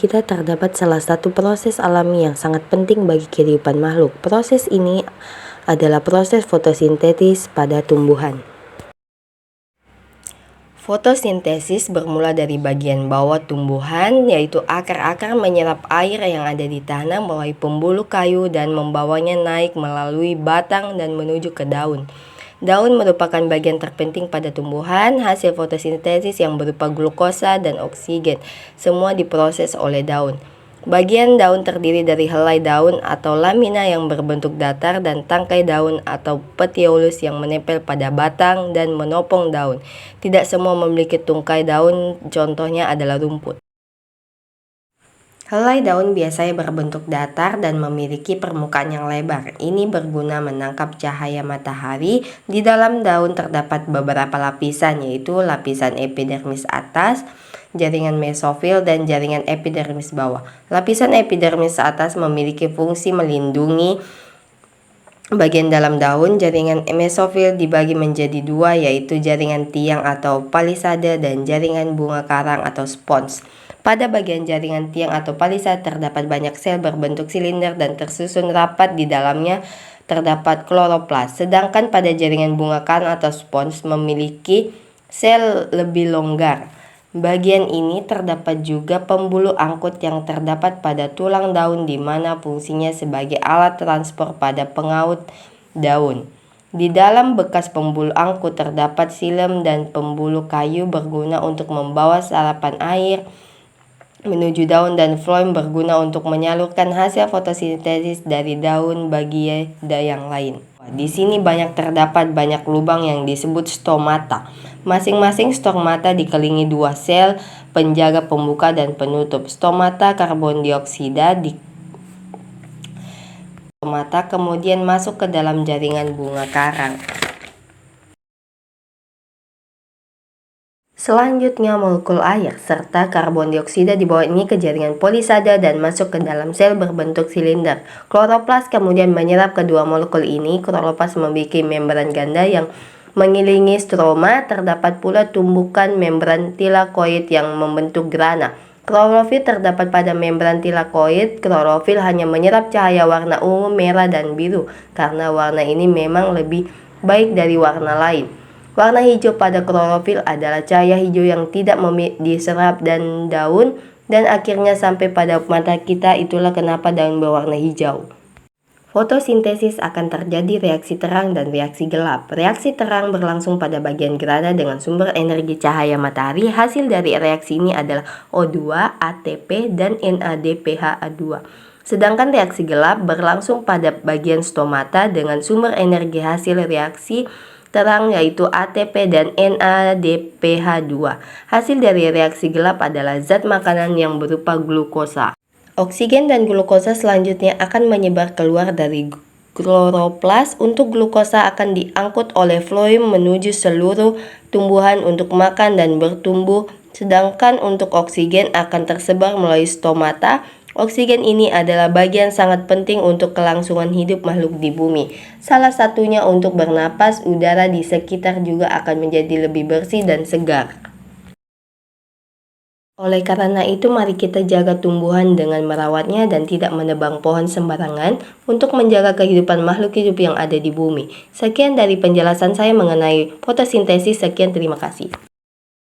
kita terdapat salah satu proses alami yang sangat penting bagi kehidupan makhluk. Proses ini adalah proses fotosintesis pada tumbuhan. Fotosintesis bermula dari bagian bawah tumbuhan, yaitu akar-akar menyerap air yang ada di tanah melalui pembuluh kayu dan membawanya naik melalui batang dan menuju ke daun. Daun merupakan bagian terpenting pada tumbuhan. Hasil fotosintesis yang berupa glukosa dan oksigen semua diproses oleh daun. Bagian daun terdiri dari helai daun atau lamina yang berbentuk datar dan tangkai daun atau petiolus yang menempel pada batang dan menopang daun. Tidak semua memiliki tungkai daun, contohnya adalah rumput. Helai daun biasanya berbentuk datar dan memiliki permukaan yang lebar. Ini berguna menangkap cahaya matahari. Di dalam daun terdapat beberapa lapisan, yaitu lapisan epidermis atas, jaringan mesofil, dan jaringan epidermis bawah. Lapisan epidermis atas memiliki fungsi melindungi bagian dalam daun. Jaringan mesofil dibagi menjadi dua, yaitu jaringan tiang atau palisade dan jaringan bunga karang atau spons. Pada bagian jaringan tiang atau palisade terdapat banyak sel berbentuk silinder dan tersusun rapat. Di dalamnya terdapat kloroplas. Sedangkan pada jaringan bunga karang atau spons memiliki sel lebih longgar. Bagian ini terdapat juga pembuluh angkut yang terdapat pada tulang daun, di mana fungsinya sebagai alat transport pada pengaut daun. Di dalam bekas pembuluh angkut terdapat silem dan pembuluh kayu berguna untuk membawa serapan air menuju daun, dan floem berguna untuk menyalurkan hasil fotosintesis dari daun bagi yang lain. Di sini terdapat banyak lubang yang disebut stomata. Masing-masing stomata dikelilingi dua sel penjaga pembuka dan penutup. Stomata karbon dioksida di stomata kemudian masuk ke dalam jaringan bunga karang. Selanjutnya molekul air serta karbon dioksida dibawa ini ke jaringan polisada dan masuk ke dalam sel berbentuk silinder. Kloroplas kemudian menyerap kedua molekul ini. Kloroplas memiliki membran ganda yang mengelilingi stroma. Terdapat pula tumbukan membran tilakoid yang membentuk grana. Klorofil terdapat pada membran tilakoid. Klorofil hanya menyerap cahaya warna ungu, merah, dan biru karena warna ini memang lebih baik dari warna lain. Warna hijau pada klorofil adalah cahaya hijau yang tidak diserap dan daun dan akhirnya sampai pada mata kita. Itulah kenapa daun berwarna hijau. Fotosintesis akan terjadi reaksi terang dan reaksi gelap. Reaksi terang berlangsung pada bagian grana dengan sumber energi cahaya matahari. Hasil dari reaksi ini adalah O2, ATP, dan NADPH2. Sedangkan reaksi gelap berlangsung pada bagian stomata dengan sumber energi hasil reaksi terang, yaitu ATP dan NADPH2. Hasil dari reaksi gelap adalah zat makanan yang berupa glukosa. Oksigen dan glukosa selanjutnya akan menyebar keluar dari kloroplas. Untuk glukosa akan diangkut oleh floem menuju seluruh tumbuhan untuk makan dan bertumbuh, sedangkan untuk oksigen akan tersebar melalui stomata. Oksigen ini adalah bagian sangat penting untuk kelangsungan hidup makhluk di bumi. Salah satunya untuk bernapas. Udara di sekitar juga akan menjadi lebih bersih dan segar. Oleh karena itu, mari kita jaga tumbuhan dengan merawatnya dan tidak menebang pohon sembarangan untuk menjaga kehidupan makhluk hidup yang ada di bumi. Sekian dari penjelasan saya mengenai fotosintesis. Sekian, terima kasih.